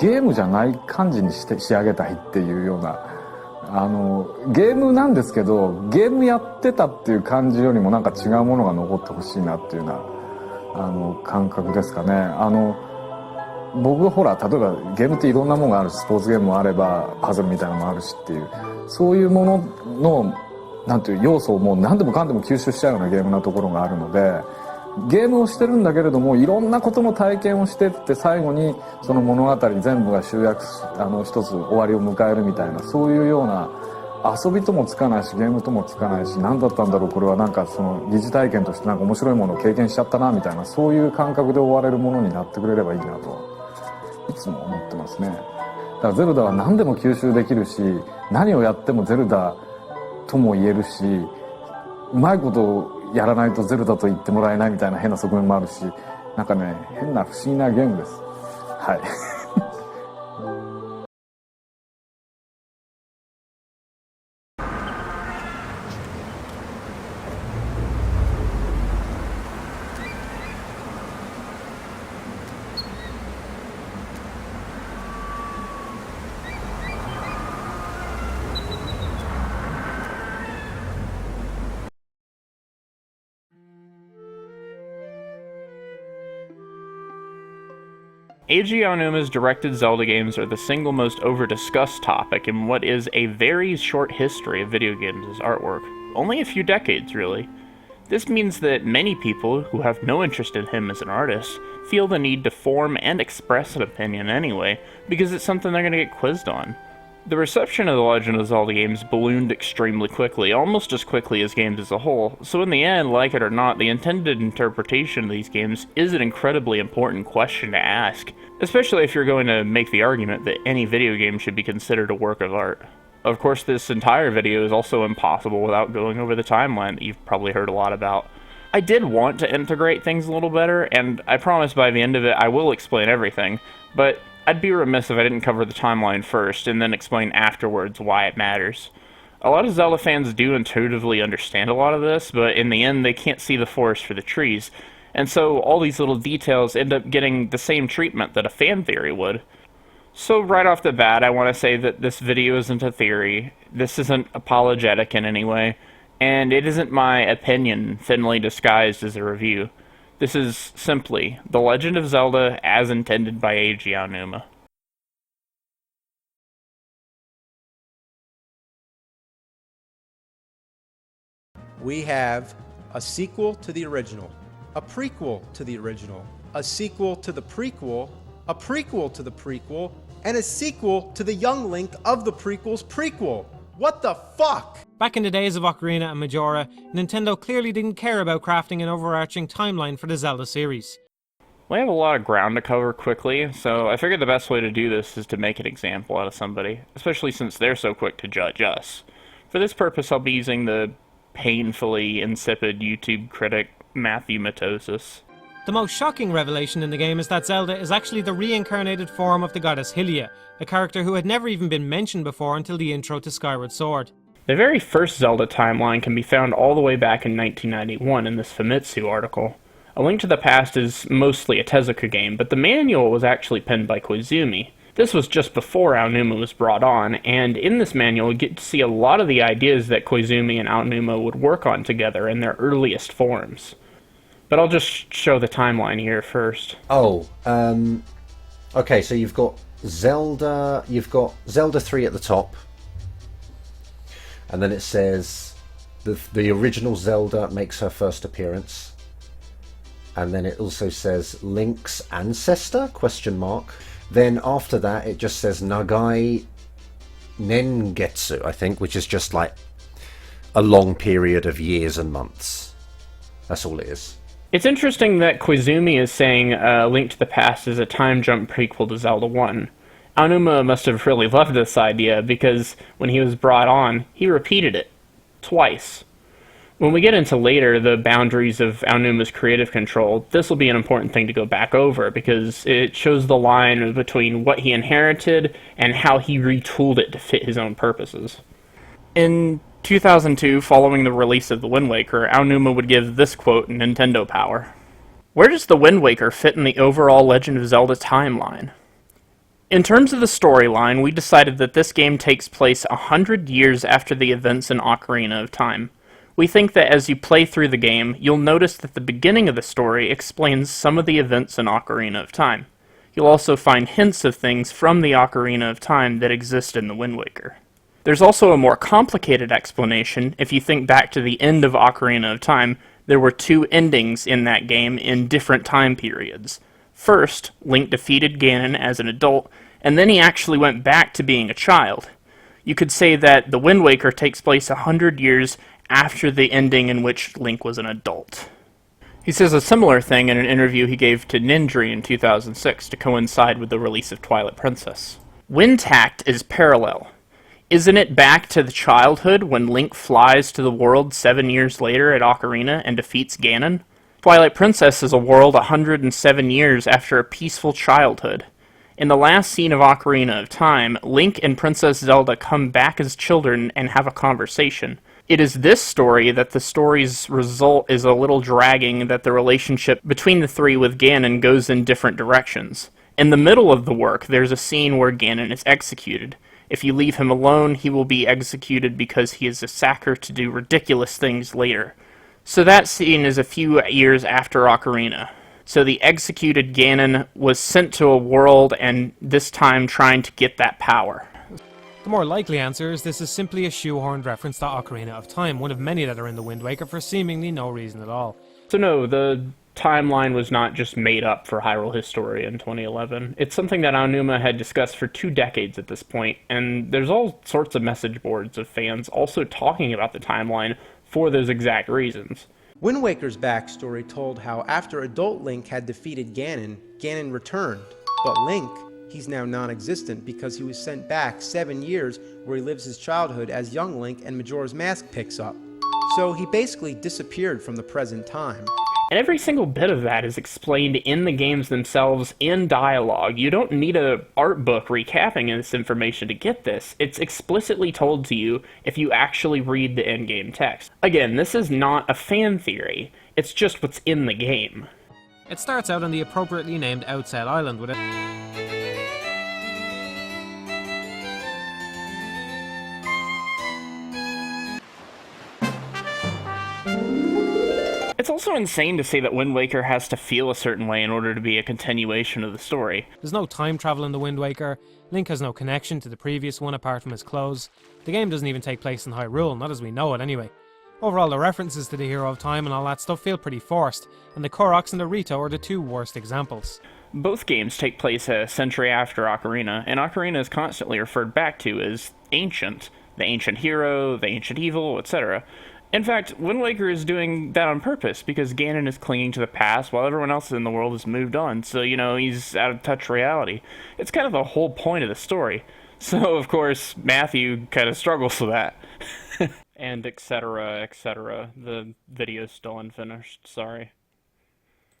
ゲームじゃない感じに仕上げたいっていうような、ゲームなんですけどゲームやってたっていう感じよりもなんか違うものが残ってほしいなっていうような感覚ですかね。僕ほら例えばゲームっていろんなものがあるし、スポーツゲームもあればパズルみたいなのもあるしっていう、そういうもののなんていう要素をもう何でもかんでも吸収しちゃうようなゲームなところがあるので、ゲームをしてるんだけれどもいろんなことの体験をしてって最後にその物語全部が集約一つ終わりを迎えるみたいな、そういうような遊びともつかないしゲームともつかないし、何だったんだろうこれは、なんかその疑似体験としてなんか面白いものを経験しちゃったなみたいな、そういう感覚で終われるものになってくれればいいなといつも思ってますね。だからゼルダは何でも吸収できるし、何をやってもゼルダとも言えるし、うまいことをやらないとゼルダと言ってもらえないみたいな変な側面もあるし、なんかね変な不思議なゲームです。はいEiji Aonuma's directed Zelda games are the single most over-discussed topic in what is a very short history of video games as artwork. Only a few decades, really. This means that many people, who have no interest in him as an artist, feel the need to form and express an opinion anyway, because it's something they're going to get quizzed on. The reception of the Legend of Zelda games ballooned extremely quickly, almost as quickly as games as a whole, so in the end, like it or not, the intended interpretation of these games is an incredibly important question to ask, especially if you're going to make the argument that any video game should be considered a work of art. Of course, this entire video is also impossible without going over the timeline that you've probably heard a lot about. I did want to integrate things a little better, and I promise by the end of it I will explain everything, but I'd be remiss if I didn't cover the timeline first, and then explain afterwards why it matters. A lot of Zelda fans do intuitively understand a lot of this, but in the end they can't see the forest for the trees, and so all these little details end up getting the same treatment that a fan theory would. So right off the bat, I want to say that this video isn't a theory, this isn't apologetic in any way, and it isn't my opinion thinly disguised as a review. This is simply The Legend of Zelda as intended by Eiji Aonuma. We have a sequel to the original, a prequel to the original, a sequel to the prequel, a prequel to the prequel, and a sequel to the young Link of the prequel's prequel. What the fuck? Back in the days of Ocarina and Majora, Nintendo clearly didn't care about crafting an overarching timeline for the Zelda series. We have a lot of ground to cover quickly, so I figured the best way to do this is to make an example out of somebody, especially since they're so quick to judge us. For this purpose, I'll be using the painfully insipid YouTube critic Matthew Matosis. The most shocking revelation in the game is that Zelda is actually the reincarnated form of the goddess Hylia, a character who had never even been mentioned before until the intro to Skyward Sword. The very first Zelda timeline can be found all the way back in 1991 in this Famitsu article. A Link to the Past is mostly a Tezuka game, but the manual was actually penned by Koizumi. This was just before Aonuma was brought on, and in this manual you get to see a lot of the ideas that Koizumi and Aonuma would work on together in their earliest forms. But I'll just show the timeline here first. Okay, so you've got Zelda 3 at the top, and then it says the original Zelda makes her first appearance, and then it also says Link's ancestor, ? Then after that it just says Nagai Nengetsu, I think, which is just like a long period of years and months. That's all it is. It's interesting that Koizumi is saying Link to the Past is a time jump prequel to Zelda 1. Aonuma must have really loved this idea, because when he was brought on, he repeated it. Twice. When we get into later the boundaries of Aonuma's creative control, this will be an important thing to go back over, because it shows the line between what he inherited and how he retooled it to fit his own purposes. In 2002, following the release of The Wind Waker, Aonuma would give this quote in Nintendo Power. "Where does The Wind Waker fit in the overall Legend of Zelda timeline? In terms of the storyline, we decided that this game takes place 100 years after the events in Ocarina of Time. We think that as you play through the game, you'll notice that the beginning of the story explains some of the events in Ocarina of Time. You'll also find hints of things from the Ocarina of Time that exist in the Wind Waker. There's also a more complicated explanation. If you think back to the end of Ocarina of Time, there were two endings in that game in different time periods. First, Link defeated Ganon as an adult, and then he actually went back to being a child. You could say that the Wind Waker takes place 100 years after the ending in which Link was an adult. He says a similar thing in an interview he gave to Nindri in 2006 to coincide with the release of Twilight Princess. Wind Tact is parallel. Isn't it back to the childhood when Link flies to the world 7 years later at Ocarina and defeats Ganon? Twilight Princess is a world 107 years after a peaceful childhood. In the last scene of Ocarina of Time, Link and Princess Zelda come back as children and have a conversation. It is this story that the story's result is a little dragging, that the relationship between the three with Ganon goes in different directions. In the middle of the work, there's a scene where Ganon is executed. If you leave him alone, he will be executed because he is a sacker to do ridiculous things later. So that scene is a few years after Ocarina. So the executed Ganon was sent to a world and this time trying to get that power. The more likely answer is this is simply a shoehorned reference to Ocarina of Time, one of many that are in the Wind Waker for seemingly no reason at all. So no, the timeline was not just made up for Hyrule Historia in 2011. It's something that Aonuma had discussed for 2 decades at this point, and there's all sorts of message boards of fans also talking about the timeline for those exact reasons. Wind Waker's backstory told how after adult Link had defeated Ganon, Ganon returned. But Link, he's now non-existent because he was sent back 7 years where he lives his childhood as young Link and Majora's Mask picks up. So he basically disappeared from the present time. And every single bit of that is explained in the games themselves in dialogue. You don't need an art book recapping this information to get this. It's explicitly told to you if you actually read the in-game text. Again, this is not a fan theory. It's just what's in the game. It starts out on the appropriately named Outset Island with a... It's also insane to say that Wind Waker has to feel a certain way in order to be a continuation of the story. There's no time travel in the Wind Waker, Link has no connection to the previous one apart from his clothes, the game doesn't even take place in Hyrule, not as we know it anyway. Overall, the references to the Hero of Time and all that stuff feel pretty forced, and the Koroks and the Rito are the 2 worst examples. Both games take place a century after Ocarina, and Ocarina is constantly referred back to as ancient. The ancient hero, the ancient evil, etc. In fact, Wind Waker is doing that on purpose, because Ganon is clinging to the past while everyone else in the world has moved on, so, he's out of touch with reality. It's kind of the whole point of the story. So, of course, Matthew kind of struggles with that. And etc., etc. The video's still unfinished, sorry.